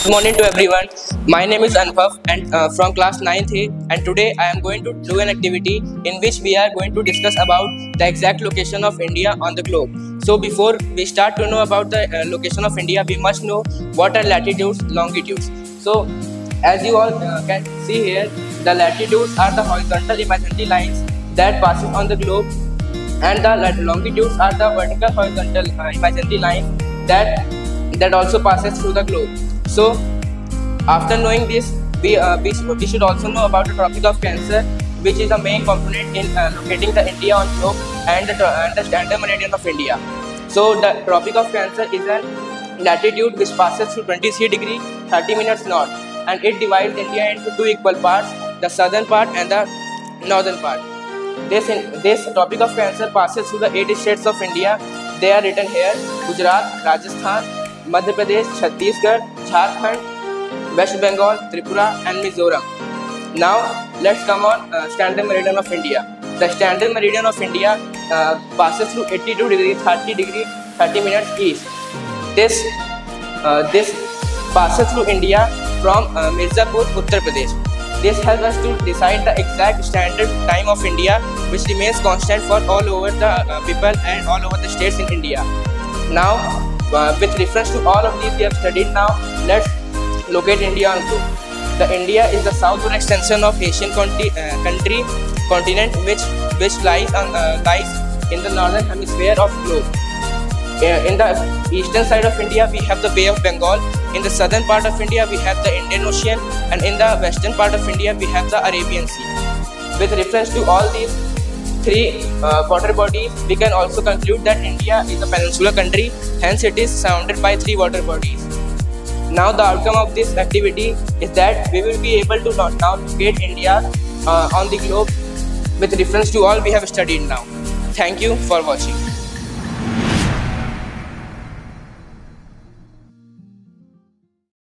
Good morning to everyone. My name is Anubhav and from class 9th A, and today I am going to do an activity in which we are going to discuss about the exact location of India on the globe. So before we start to know about the location of India, we must know what are latitudes, longitudes. So as you all can see here, the latitudes are the horizontal imaginary lines that passes on the globe, and the longitudes are the vertical horizontal imaginary line that also passes through the globe. So after knowing this, we should also know about the Tropic of Cancer, which is the main component in locating the India on globe and the standard meridian of India. So the Tropic of Cancer is a latitude which passes through 23 degrees 30 minutes north, and it divides India into two equal parts, the southern part and the northern part. This Tropic of Cancer passes through the 8 states of India. They are written here: Gujarat, Rajasthan, Madhya Pradesh, Chhattisgarh, Jharkhand, West Bengal, Tripura and Mizoram. Now let's come on standard meridian of India. The standard meridian of India passes through 82 degrees 30 minutes east. This passes through India from Mirzapur, Uttar Pradesh. This helps us to decide the exact standard time of India, which remains constant for all over the people and all over the states in India. Now, with reference to all of these we have studied, now let's locate India on globe. The India is the southward extension of Asian continent, which lies in the northern hemisphere of globe. In the eastern side of India, we have the Bay of Bengal. In the southern part of India, we have the Indian Ocean, and in the western part of India, we have the Arabian Sea. With reference to all these three water bodies, we can also conclude that India is a peninsular country, hence it is surrounded by three water bodies. Now the outcome of this activity is that we will be able to now locate India on the globe with reference to all we have studied now. Thank you for watching.